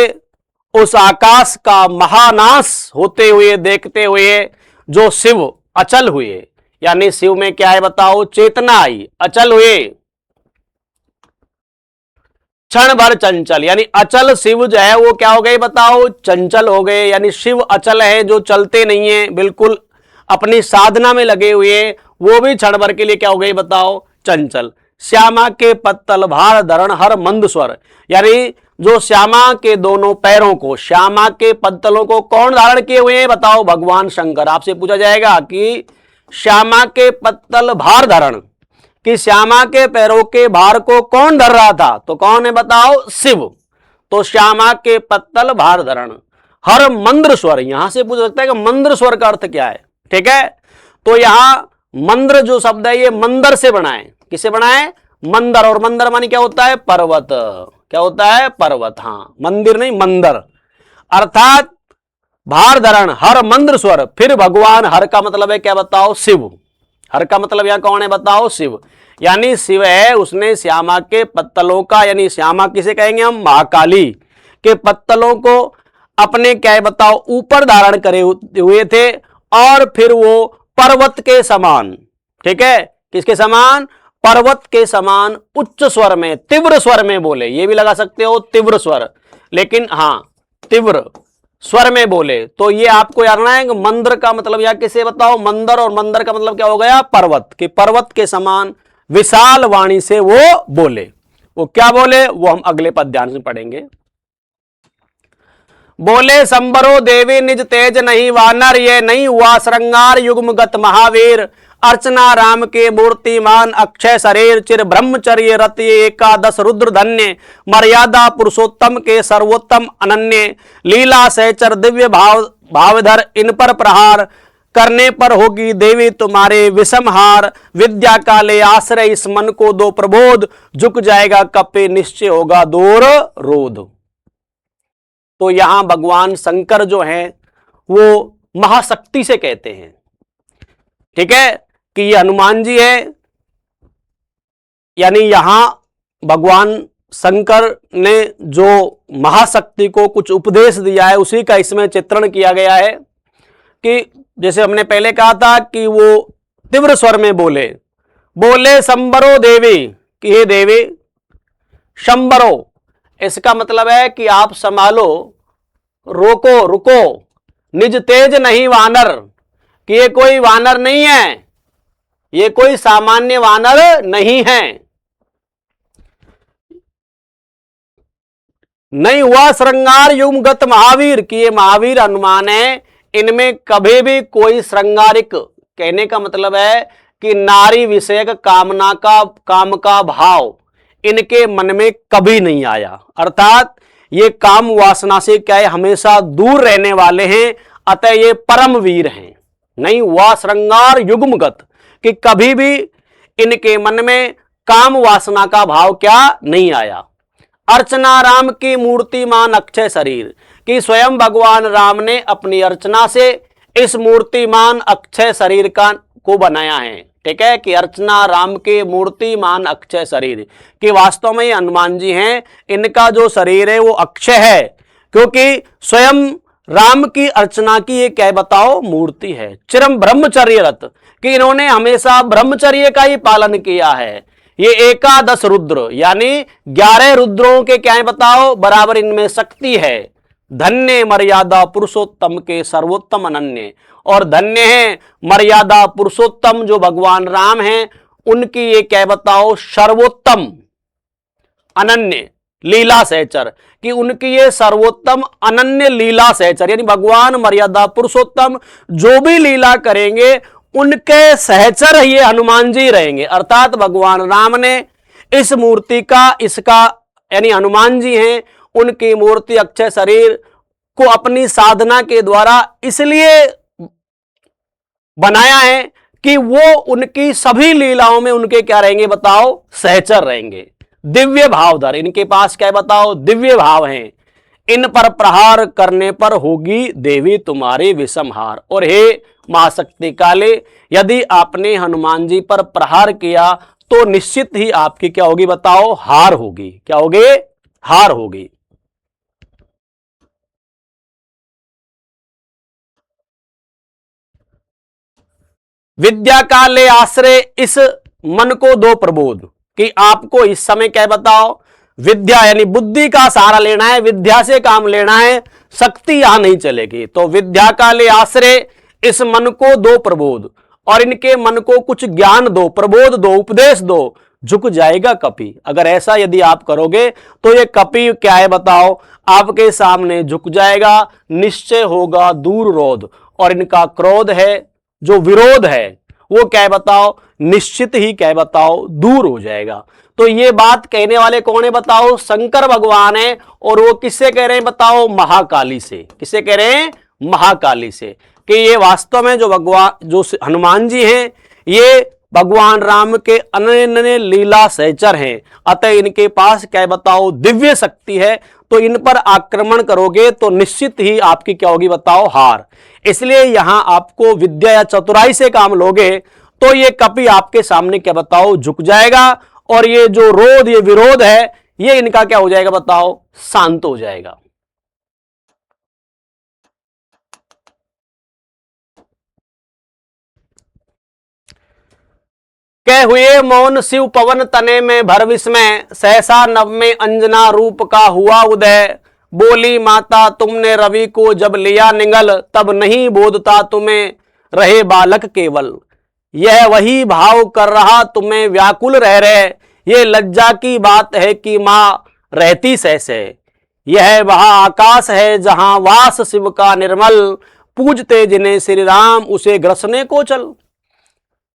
उस आकाश का महानाश होते हुए देखते हुए जो शिव अचल हुए, यानी शिव में क्या है बताओ, चेतना आई, अचल हुए, क्षण भर चंचल, यानी अचल शिव जो है वो क्या हो गए बताओ, चंचल हो गए। यानी शिव अचल है, जो चलते नहीं है, बिल्कुल अपनी साधना में लगे हुए, वो भी क्षण भर के लिए क्या हो गए बताओ, चंचल। श्यामा के पत्तल भार धरण हर मंद स्वर, यानी जो श्यामा के दोनों पैरों को, श्यामा के पत्तलों को कौन धारण किए हुए हैं बताओ, भगवान शंकर। आपसे पूछा जाएगा कि श्यामा के पत्तल भार धारण, कि श्यामा के पैरों के भार को कौन धर रहा था, तो कौन है बताओ, शिव। तो श्यामा के पत्तल भार धरण हर मंद्र स्वर, यहां से पूछ सकता है कि मंद्र स्वर का अर्थ क्या है, ठीक है। तो यहां मंद्र जो शब्द है ये मंदर से बना है, किससे बना है, मंदर, और मंदर मानी क्या होता है, पर्वत, क्या होता है, पर्वत, हाँ, मंदिर नहीं मंदर, अर्थात भार धरण हर मंद्र स्वर। फिर भगवान, हर का मतलब है क्या बताओ, शिव, हर का मतलब यहां कौन है बताओ, शिव, यानी शिव है, उसने श्यामा के पत्तलों का, यानी श्यामा किसे कहेंगे हम, महाकाली के पत्तलों को अपने क्या है बताओ ऊपर धारण करे हुए थे, और फिर वो पर्वत के समान, ठीक है, किसके समान, पर्वत के समान उच्च स्वर में, तीव्र स्वर में बोले, ये भी लगा सकते हो तीव्र स्वर, लेकिन हां तीव्र स्वर में बोले। तो ये आपको याद रखना है कि मंदर का मतलब या किसे बताओ, मंदर, और मंदर का मतलब क्या हो गया, पर्वत, कि पर्वत के समान विशाल वाणी से वो बोले। वो क्या बोले, वो हम अगले पद्यांश में पढ़ेंगे। बोले संबरो देवी निज तेज नहीं वानर, ये नहीं हुआ श्रृंगार युग्मगत महावीर, अर्चना राम के मूर्तिमान अक्षय शरीर, चिर ब्रह्मचर्य रत ये एकादश रुद्र धन्य, मर्यादा पुरुषोत्तम के सर्वोत्तम अनन्य, लीला सहचर दिव्य भावधर, इन पर प्रहार करने पर होगी देवी तुम्हारे विषमहार, विद्या का ले आश्रय इस मन को दो प्रबोध, झुक जाएगा कपे निश्चय होगा दूर रोध। तो यहां भगवान शंकर जो हैं वो महाशक्ति से कहते हैं, ठीक है, कि ये हनुमान जी है, यानी यहां भगवान शंकर ने जो महाशक्ति को कुछ उपदेश दिया है उसी का इसमें चित्रण किया गया है। कि जैसे हमने पहले कहा था कि वो तीव्र स्वर में बोले, बोले संबरो देवी, कि हे देवी, शंबरो इसका मतलब है कि आप संभालो, रोको, रुको, निज तेज नहीं वानर, कि ये कोई वानर नहीं है, ये कोई सामान्य वानर नहीं है, नहीं हुआ श्रृंगार युग्मगत महावीर, कि ये महावीर हनुमान है, इनमें कभी भी कोई श्रृंगारिक, कहने का मतलब है कि नारी विषयक कामना का, काम का भाव इनके मन में कभी नहीं आया, अर्थात ये काम वासना से क्या है, हमेशा दूर रहने वाले हैं, अतः ये परम वीर हैं। नहीं हुआ श्रृंगार युग्मगत, कि कभी भी इनके मन में काम वासना का भाव क्या नहीं आया। अर्चना राम की मूर्तिमान अक्षय शरीर, कि स्वयं भगवान राम ने अपनी अर्चना से इस मूर्तिमान अक्षय शरीर को बनाया है, ठीक है, कि अर्चना राम के मूर्तिमान अक्षय शरीर, कि वास्तव में ये हनुमान जी हैं, इनका जो शरीर है वो अक्षय है, क्योंकि स्वयं राम की अर्चना की ये क्या बताओ मूर्ति है। चिरम ब्रह्मचर्य रत, कि इन्होंने हमेशा ब्रह्मचर्य का ही पालन किया है। ये एकादश रुद्र, यानी 11 रुद्रों के क्या है बताओ बराबर इनमें शक्ति है। धन्य मर्यादा पुरुषोत्तम के सर्वोत्तम अनन्य, और धन्य है मर्यादा पुरुषोत्तम जो भगवान राम हैं, उनकी ये क्या बताओ सर्वोत्तम अनन्य लीला सहचर, कि उनकी ये सर्वोत्तम अनन्य लीला सहचर, यानी भगवान मर्यादा पुरुषोत्तम जो भी लीला करेंगे उनके सहचर ये हनुमान जी रहेंगे। अर्थात भगवान राम ने इस मूर्ति का, इसका यानी हनुमान जी हैं, उनकी मूर्ति अक्षय शरीर को अपनी साधना के द्वारा इसलिए बनाया है कि वो उनकी सभी लीलाओं में उनके क्या रहेंगे बताओ सहचर रहेंगे। दिव्य भावधर, इनके पास क्या बताओ दिव्य भाव हैं। इन पर प्रहार करने पर होगी देवी तुम्हारी विषमहार, और हे महाशक्ति काले, यदि आपने हनुमान जी पर प्रहार किया तो निश्चित ही आपकी क्या होगी बताओ हार होगी। क्या होगी? हार होगी। विद्या का ले आश्रय इस मन को दो प्रबोध, कि आपको इस समय क्या बताओ, विद्या यानी बुद्धि का सहारा लेना है, विद्या से काम लेना है, शक्ति यहां नहीं चलेगी। तो विद्या का ले आश्रय इस मन को दो प्रबोध, और इनके मन को कुछ ज्ञान दो, प्रबोध दो, उपदेश दो, झुक जाएगा कपि। अगर ऐसा यदि आप करोगे तो ये कपि क्या है बताओ, आपके सामने झुक जाएगा, निश्चय होगा दूर रोध, और इनका क्रोध है जो विरोध है वो क्या है बताओ, निश्चित ही क्या है बताओ दूर हो जाएगा। तो ये बात कहने वाले कौन है बताओ, शंकर भगवान है, और वो किससे कह रहे हैं बताओ, महाकाली से। किससे कह रहे हैं, महाकाली से, कि ये वास्तव में जो भगवान जो हनुमान जी हैं ये भगवान राम के अनन्य लीला सहचर हैं, अतः इनके पास क्या बताओ दिव्य शक्ति है, तो इन पर आक्रमण करोगे तो निश्चित ही आपकी क्या होगी बताओ, हार। इसलिए यहां आपको विद्या या चतुराई से काम लोगे तो ये कपि आपके सामने क्या बताओ झुक जाएगा, और ये जो रोध ये विरोध है ये इनका क्या हो जाएगा बताओ, शांत हो जाएगा। कह हुए मौन शिव पवन तने में भर विस्मय, सहसा नभ में अंजना रूप का हुआ उदय। बोली माता तुमने रवि को जब लिया निगल, तब नहीं बोधता तुम्हें रहे बालक केवल। यह वही भाव कर रहा तुम्हें व्याकुल रह रहे, ये लज्जा की बात है कि माँ रहती सहसे। यह वह आकाश है जहां वास शिव का निर्मल, पूजते जिन्हें श्री राम उसे ग्रसने को चल।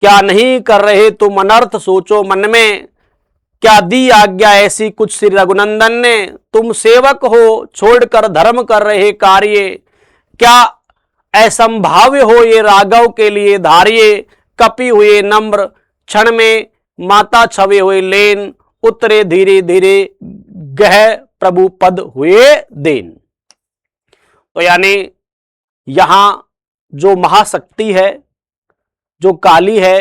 क्या नहीं कर रहे तुम अनर्थ सोचो मन में, क्या दी आज्ञा ऐसी कुछ श्री रघुनंदन ने। तुम सेवक हो छोड़कर धर्म कर रहे कार्य, क्या असंभाव्य हो ये राघव के लिए धार्य। कपि हुए नम्र क्षण में माता छवे हुए लेन, उतरे धीरे धीरे गह प्रभु पद हुए देन। तो यानी यहां जो महाशक्ति है, जो काली है,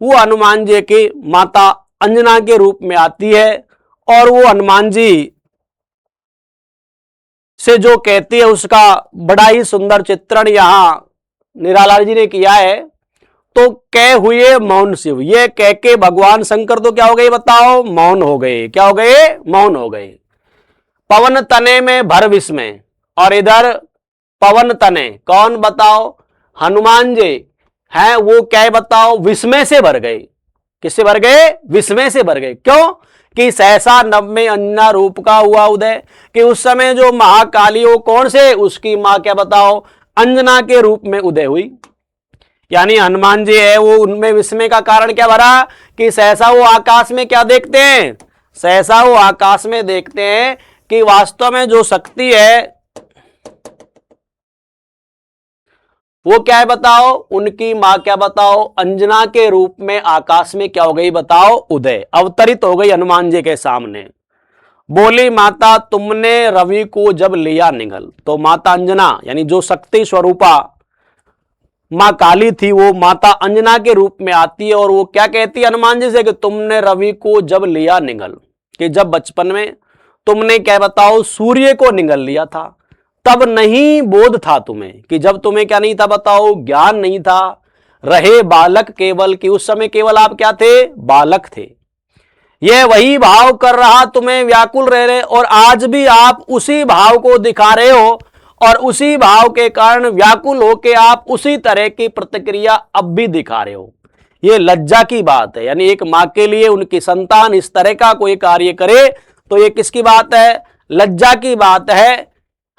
वो हनुमान जी की माता अंजना के रूप में आती है, और वो हनुमान जी से जो कहती है उसका बड़ा ही सुंदर चित्रण यहां निराला जी ने किया है। तो कह हुए मौन शिव, ये कह के भगवान शंकर तो क्या हो गए बताओ, मौन हो गए। क्या हो गए, मौन हो गए। पवन तने में भर विस्मय, और इधर पवन तने कौन बताओ, हनुमान जी हैं, वो क्या बताओ विस्मय से भर गए। किससे भर गए, विस्मय से भर गए। क्यों, कि सहसा नभ में अंजना रूप का हुआ उदय, कि उस समय जो महाकाली हो कौन से, उसकी मां क्या बताओ अंजना के रूप में उदय हुई। यानी हनुमान जी है वो उनमें विस्मय का कारण क्या भरा, कि सहसा वो आकाश में क्या देखते हैं, सहसा वो आकाश में देखते हैं कि वास्तव में जो शक्ति है वो क्या है बताओ, उनकी मां क्या बताओ अंजना के रूप में आकाश में क्या हो गई बताओ, उदय अवतरित हो गई हनुमान जी के सामने। बोली माता तुमने रवि को जब लिया निगल, तो माता अंजना यानी जो शक्ति स्वरूपा मां काली थी वो माता अंजना के रूप में आती है, और वो क्या कहती है हनुमान जी से कि तुमने रवि को जब लिया निगल, कि जब बचपन में तुमने क्या बताओ सूर्य को निगल लिया था, तब नहीं बोध था तुम्हें, कि जब तुम्हें क्या नहीं था बताओ, ज्ञान नहीं था, रहे बालक केवल, कि उस समय केवल आप क्या थे, बालक थे। यह वही भाव कर रहा तुम्हें व्याकुल रह रहे, और आज भी आप उसी भाव को दिखा रहे हो, और उसी भाव के कारण व्याकुल होकर आप उसी तरह की प्रतिक्रिया अब भी दिखा रहे हो। यह लज्जा की बात है। यानी एक मां के लिए उनकी संतान इस तरह का कोई कार्य करे तो ये किसकी बात है, लज्जा की बात है।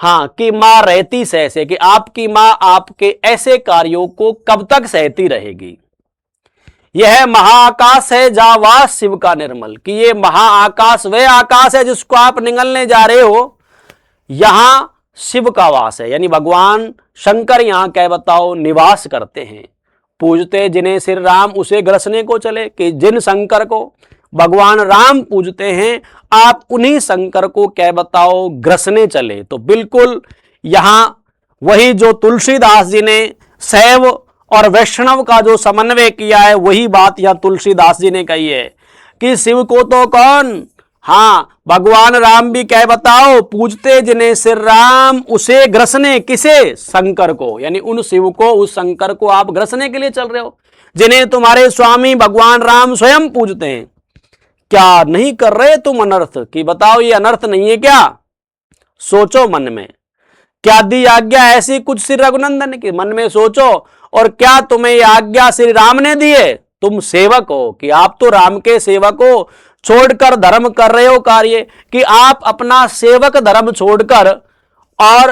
हां, कि मां रहती सहसे, कि आपकी मां आपके ऐसे कार्यों को कब तक सहती रहेगी। यह महाआकाश है जहां वास शिव का निर्मल, कि ये महाआकाश वह आकाश है जिसको आप निगलने जा रहे हो, यहां शिव का वास है। यानी भगवान शंकर यहां क्या बताओ निवास करते हैं। पूजते जिन्हें श्री राम उसे ग्रसने को चले, कि जिन शंकर को भगवान राम पूजते हैं आप उन्हीं शंकर को क्या बताओ ग्रसने चले। तो बिल्कुल यहां वही जो तुलसीदास जी ने शैव और वैष्णव का जो समन्वय किया है वही बात यहां तुलसीदास जी ने कही है, कि शिव को तो कौन, हां भगवान राम भी क्या बताओ पूजते जिन्हें श्री राम उसे ग्रसने, किसे, शंकर को। यानी उन शिव को, उस शंकर को आप ग्रसने के लिए चल रहे हो। जिन्हें तुम्हारे स्वामी भगवान राम स्वयं पूजते हैं। क्या नहीं कर रहे तुम अनर्थ? कि बताओ ये अनर्थ नहीं है क्या? सोचो मन में। क्या दी आज्ञा ऐसी कुछ श्री रघुनंदन की? मन में सोचो। और क्या तुम्हें ये आज्ञा श्री राम ने दी है? तुम सेवक हो, कि आप तो राम के सेवक हो, छोड़कर धर्म कर रहे हो कार्य, कि आप अपना सेवक धर्म छोड़कर और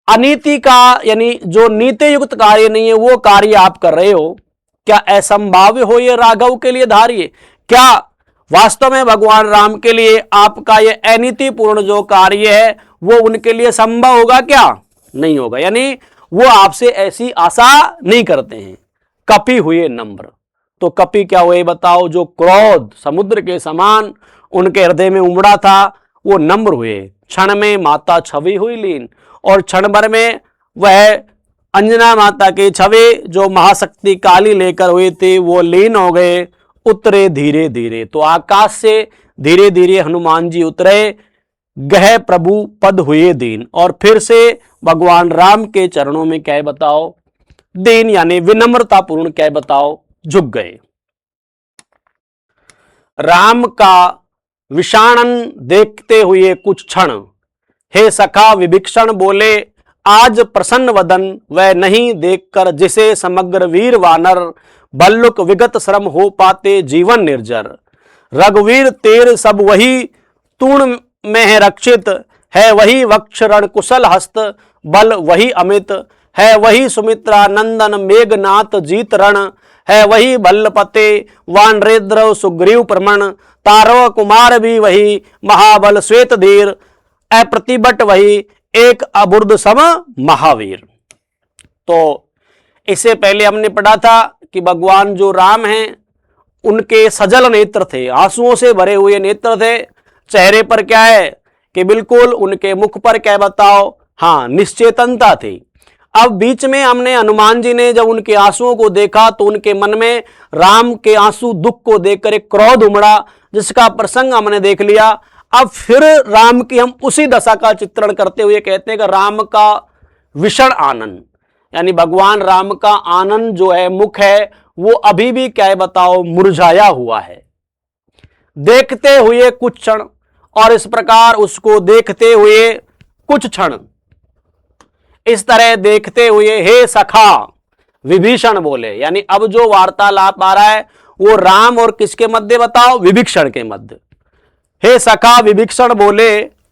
अनीति का यानी जो नीति युक्त कार्य नहीं है वो कार्य आप कर रहे हो। क्या असंभाव्य हो ये राघव के लिए धार्य? क्या वास्तव में भगवान राम के लिए आपका ये अनीतिपूर्ण जो कार्य है वो उनके लिए संभव होगा क्या? नहीं होगा। यानी वो आपसे ऐसी आशा नहीं करते हैं। कपि हुए नम्र। तो कपि क्या हुए बताओ? जो क्रोध समुद्र के समान उनके हृदय में उमड़ा था वो नम्र हुए। क्षण में माता छवि हुई लीन, और क्षण भर में वह अंजना माता के छवि जो महाशक्ति काली लेकर हुए थे वो लीन हो गए। उतरे धीरे धीरे, तो आकाश से धीरे धीरे हनुमान जी उतरे। गह प्रभु पद हुए दीन, और फिर से भगवान राम के चरणों में क्या बताओ? दीन यानी विनम्रता पूर्ण क्या बताओ? झुक गए। राम का विषाणन देखते हुए कुछ क्षण, हे सखा विभीषण बोले आज प्रसन्न वदन, वह नहीं देखकर जिसे समग्र वीर वानर, भल्लुक विगत श्रम हो पाते जीवन निर्जर। रघुवीर तेर सब वही तूण में है रक्षित, है वही वक्ष रण कुशल हस्त, बल वही अमित, है वही सुमित्रा नंदन मेघनाथ जीत रण, है वही भल्लपते वानरेद्र सुग्रीव प्रमण, तारव कुमार भी वही महाबल श्वेत धीर, अप्रतिबट वही एक अबुर्द सम महावीर। तो इससे पहले हमने पढ़ा था कि भगवान जो राम हैं उनके सजल नेत्र थे, आंसुओं से भरे हुए नेत्र थे। चेहरे पर क्या है कि बिल्कुल उनके मुख पर क्या बताओ? हाँ, निश्चेतनता थी। अब बीच में हमने हनुमान जी ने जब उनके आंसुओं को देखा तो उनके मन में राम के आंसू दुख को देखकर एक क्रोध उमड़ा, जिसका प्रसंग हमने देख लिया। अब फिर राम की हम उसी दशा का चित्रण करते हुए कहते हैं कि राम का विषण आनंद, यानी भगवान राम का आनंद जो है मुख है वो अभी भी क्या बताओ? मुरझाया हुआ है। देखते हुए कुछ क्षण, और इस प्रकार उसको देखते हुए कुछ क्षण, इस तरह देखते हुए हे सखा विभीषण बोले, यानी अब जो वार्तालाप आ रहा है वो राम और किसके मध्य बताओ? विभीषण के मध्य। हे सखा विभीषण बोले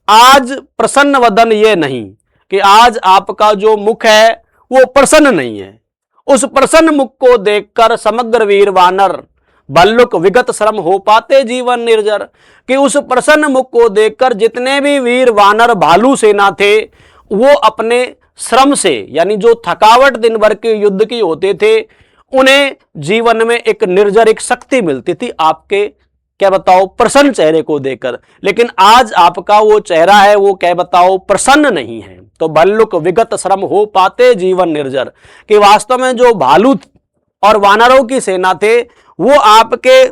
आज प्रसन्न वदन ये नहीं, कि आज आपका जो मुख है वो प्रसन्न नहीं है। उस प्रसन्न मुख को देखकर समग्र वीर वानर, भल्लुक विगत श्रम हो पाते जीवन निर्जर, कि उस प्रसन्न मुख को देखकर जितने भी वीर वानर भालू सेना थे वो अपने श्रम से, यानी जो थकावट दिन भर के युद्ध की होते थे, उन्हें जीवन में एक निर्जर एक शक्ति मिलती थी आपके क्या बताओ? प्रसन्न चेहरे को देखकर। लेकिन आज आपका वो चेहरा है वो क्या बताओ? प्रसन्न नहीं है। तो भल्लुक विगत श्रम हो पाते जीवन निर्जर, कि वास्तव में जो भालू और वानरों की सेना थे वो आपके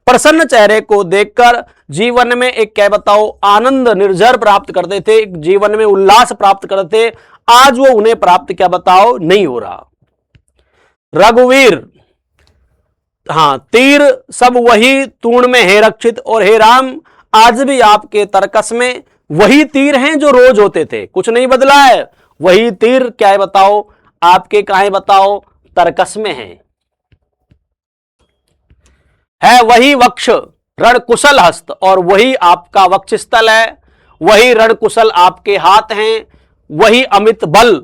प्रसन्न चेहरे को देखकर जीवन में एक क्या बताओ? आनंद निर्जर प्राप्त करते थे, एक जीवन में उल्लास प्राप्त करते। आज वो उन्हें प्राप्त क्या बताओ? नहीं हो रहा। रघुवीर तीर सब वही तूण में है रक्षित, और हे राम आज भी आपके तरकस में वही तीर हैं जो रोज होते थे, कुछ नहीं बदला है। वही तीर क्या है बताओ? आपके कहां बताओ? तरकस में है वही वक्ष रण कुशल हस्त, और वही आपका वक्ष स्थल है, वही रण कुशल आपके हाथ हैं, वही अमित बल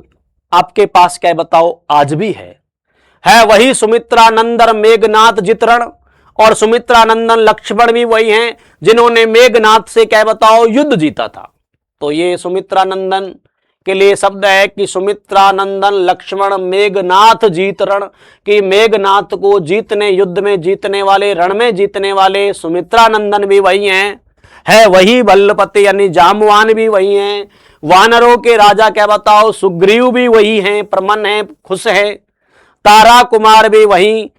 आपके पास क्या बताओ? आज भी है वही सुमित्रा नंदन मेघनाथ जितरण, और सुमित्रा नंदन लक्ष्मण भी वही हैं जिन्होंने मेघनाथ से क्या बताओ? युद्ध जीता था। तो ये सुमित्रा नंदन के लिए शब्द है कि सुमित्रा नंदन लक्ष्मण मेघनाथ जीतरण, कि मेघनाथ को जीतने, युद्ध में जीतने वाले, रण में जीतने वाले सुमित्रा नंदन भी वही हैं। है वही भल्लपति यानी जामवान भी वही हैं। वानरों के राजा क्या बताओ? सुग्रीव भी वही हैं, प्रमन है, खुश है। तारा कुमार भी वही,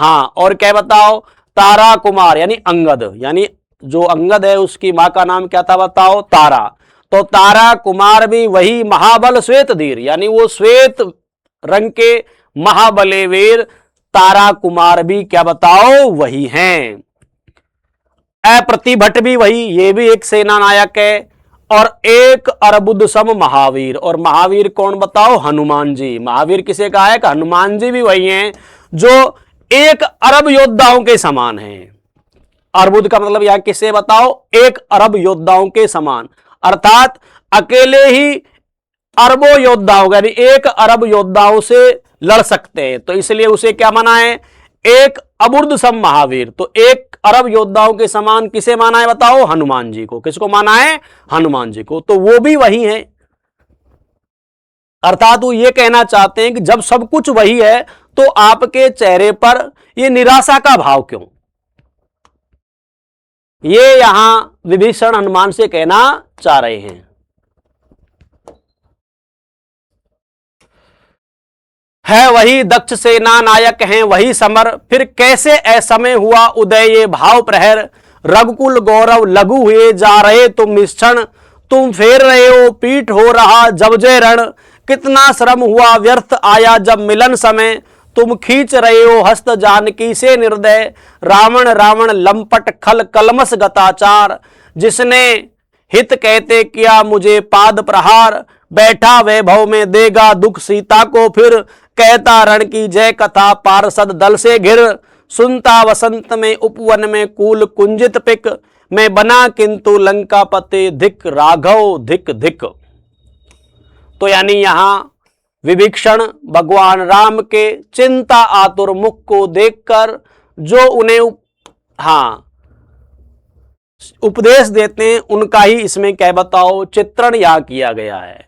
और क्या बताओ? तारा कुमार यानी अंगद, यानी जो अंगद है उसकी मां का नाम क्या था बताओ? तारा। तो तारा कुमार भी वही महाबल श्वेत धीर, यानी वो श्वेत रंग के महाबले वीर तारा कुमार भी क्या बताओ वही हैं। अप्रतिभट भी वही, ये भी एक सेना नायक है। और एक अर्बुद सम महावीर, और महावीर कौन बताओ, हनुमान जी। महावीर किसे कहा है, हनुमान जी भी वही हैं जो 1 अरब योद्धाओं के समान हैं। अर्बुद का मतलब यह किसे बताओ, 1 अरब योद्धाओं के समान, अर्थात अकेले ही अरबों योद्धाओं यानी 1 अरब योद्धाओं से लड़ सकते हैं, तो इसलिए उसे क्या माना है, 1 अबुर्द सम महावीर। तो 1 अरब योद्धाओं के समान किसे माना है बताओ, हनुमान जी को। किसको माना है, हनुमान जी को। तो वो भी वही है, अर्थात वो ये कहना चाहते हैं कि जब सब कुछ वही है तो आपके चेहरे पर ये निराशा का भाव क्यों। ये यहां विभीषण हनुमान से कहना चाह रहे हैं। है वही दक्ष सेना नायक हैं वही समर, फिर कैसे असमय हुआ उदय ये भाव प्रहर। रघुकुल गौरव लघु हुए जा रहे तुम निश्चण, तुम फेर रहे हो पीठ हो रहा जब जय रण। कितना श्रम हुआ व्यर्थ आया जब मिलन समय, तुम खींच रहे हो हस्त जानकी से निर्दय। रावण रावण लंपट खल कलमस गताचार, जिसने हित कहते किया मुझे पाद प्रहार। बैठा वैभव में देगा दुख सीता को फिर, कहता रण की जय कथा पार्षद दल से घिर। सुनता वसंत में उपवन में कूल कुंजित पिक, मैं बना किंतु लंका पते धिक राघव धिक धिक। तो यानी यहां विभीषण भगवान राम के चिंता आतुर मुख को देखकर जो उन्हें उपदेश देते हैं उनका ही इसमें क्या बताओ चित्रण यहां किया गया है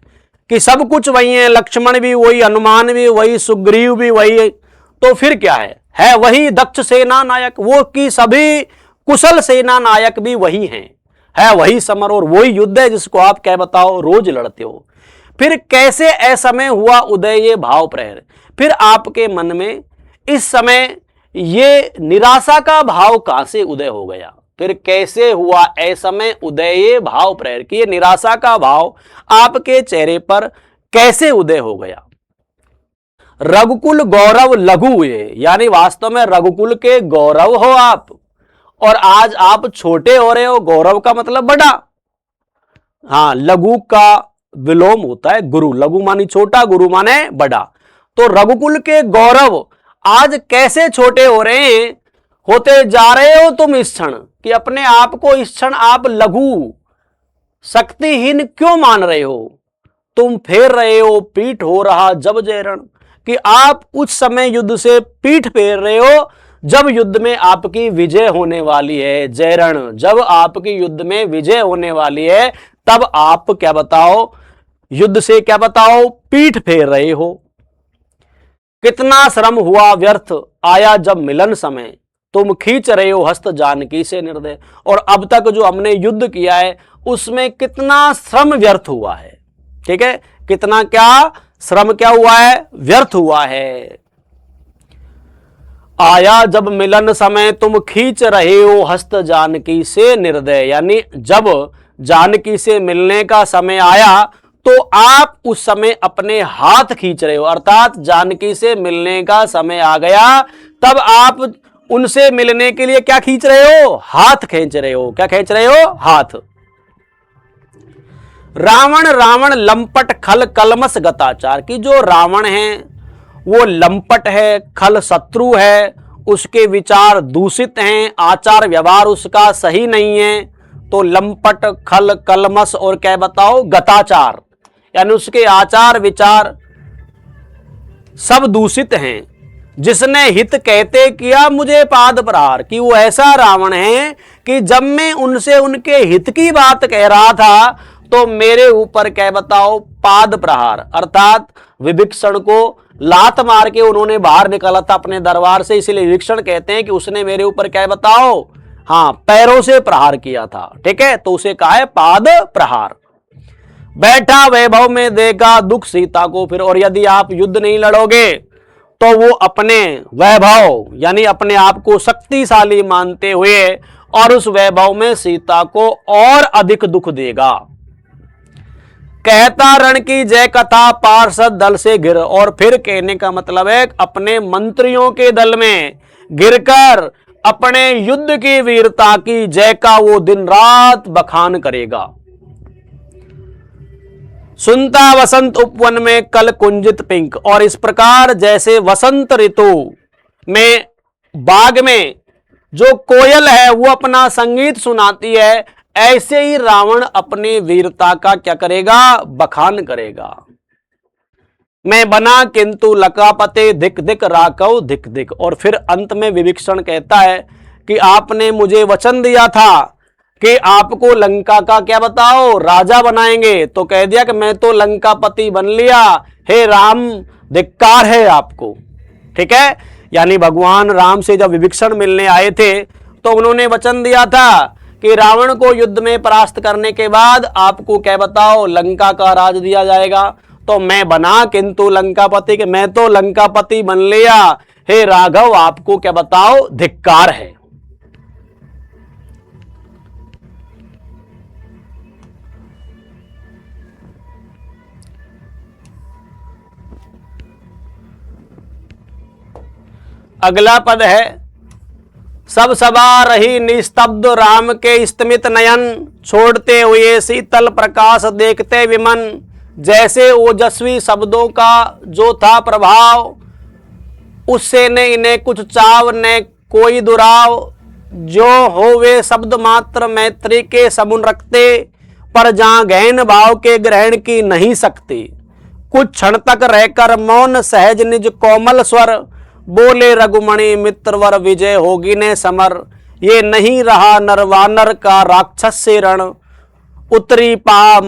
कि सब कुछ वही है, लक्ष्मण भी वही, हनुमान भी वही, सुग्रीव भी वही, तो फिर क्या है वही दक्ष सेना नायक, वो की सभी कुशल सेना नायक भी वही हैं, है वही समर और वही युद्ध है जिसको आप क्या बताओ रोज लड़ते हो। फिर कैसे असमय हुआ उदय ये भाव प्रहर, फिर आपके मन में इस समय ये निराशा का भाव कहां से उदय हो गया। फिर कैसे हुआ असमय उदय ये भाव प्रहर की, ये निराशा का भाव आपके चेहरे पर कैसे उदय हो गया। रघुकुल गौरव लघु हुए, यानी वास्तव में रघुकुल के गौरव हो आप और आज आप छोटे हो रहे हो। गौरव का मतलब बड़ा, लघु का विलोम होता है गुरु, लघु मानी छोटा, गुरु माने बड़ा। तो रघुकुल के गौरव आज कैसे छोटे हो रहे हैं, होते जा रहे हो तुम इस क्षण, कि अपने आप को इस क्षण आप लघु शक्तिहीन क्यों मान रहे हो। तुम फेर रहे हो पीठ हो रहा जब जय रण, कि आप उस समय युद्ध से पीठ फेर रहे हो जब युद्ध में आपकी विजय होने वाली है। जय रण, जब आपकी युद्ध में विजय होने वाली है तब आप क्या बताओ युद्ध से क्या बताओ पीठ फेर रहे हो। कितना श्रम हुआ व्यर्थ आया जब मिलन समय, तुम खींच रहे हो हस्त जानकी से निर्दय। और अब तक जो हमने युद्ध किया है उसमें कितना श्रम व्यर्थ हुआ है, ठीक है, कितना क्या श्रम क्या हुआ है, व्यर्थ हुआ है। आया जब मिलन समय तुम खींच रहे हो हस्त जानकी से निर्दय, यानी जब जानकी से मिलने का समय आया तो आप उस समय अपने हाथ खींच रहे हो, अर्थात जानकी से मिलने का समय आ गया तब आप उनसे मिलने के लिए क्या खींच रहे हो, हाथ खींच रहे हो। क्या खींच रहे हो, हाथ। रावण रावण लंपट खल कलमस गताचार, की जो रावण है वो लंपट है, खल शत्रु है, उसके विचार दूषित हैं, आचार व्यवहार उसका सही नहीं है। तो लंपट खल कलमस और क्या बताओ गताचार, यानी उसके आचार विचार सब दूषित हैं। जिसने हित कहते किया मुझे पाद प्रहार, कि वो ऐसा रावण है कि जब मैं उनसे उनके हित की बात कह रहा था तो मेरे ऊपर क्या बताओ पाद प्रहार, अर्थात विभीषण को लात मार के उन्होंने बाहर निकाला था अपने दरबार से, इसलिए विभीषण कहते हैं कि उसने मेरे ऊपर क्या बताओ पैरों से प्रहार किया था, ठीक है, तो उसे कहा है पाद प्रहार। बैठा वैभव में देगा दुख सीता को फिर, और यदि आप युद्ध नहीं लड़ोगे तो वो अपने वैभव यानी अपने आप को शक्तिशाली मानते हुए और उस वैभव में सीता को और अधिक दुख देगा। कहता रण की जय कथा पार्षद दल से गिर, और फिर कहने का मतलब है अपने मंत्रियों के दल में गिरकर अपने युद्ध की वीरता की जय का वो दिन रात बखान करेगा। सुनता वसंत उपवन में कल कुंजित पिंक, और इस प्रकार जैसे वसंत ऋतु में बाग में जो कोयल है वो अपना संगीत सुनाती है, ऐसे ही रावण अपने वीरता का क्या करेगा, बखान करेगा। मैं बना किंतु लंकापते धिक धिक राघव धिक धिक, और फिर अंत में विभीषण कहता है कि आपने मुझे वचन दिया था कि आपको लंका का क्या बताओ राजा बनाएंगे, तो कह दिया कि मैं तो लंकापति बन लिया, हे राम धिक्कार है आपको। ठीक है, यानी भगवान राम से जब विभीषण मिलने आए थे तो उन्होंने वचन दिया था कि रावण को युद्ध में परास्त करने के बाद आपको क्या बताओ लंका का राज दिया जाएगा। तो मैं बना किंतु लंकापति, के मैं तो लंकापति बन लिया, हे राघव आपको क्या बताओ धिक्कार है। अगला पद है, सब सभा रही निस्तब्ध राम के स्तिमित नयन, छोड़ते हुए शीतल प्रकाश देखते विमन, जैसे ओजस्वी शब्दों का जो था प्रभाव, उससे न इन्हें कुछ चाव न कोई दुराव, जो हो वे शब्द मात्र मैत्री के समुन रखते, पर जहां गहन भाव के ग्रहण की नहीं सकते। कुछ क्षण तक रहकर मौन सहज निज कोमल स्वर, बोले रघुमणि मित्रवर विजय होगी ने समर, ये नहीं रहा नरवानर का राक्षस से रण, उतरी पा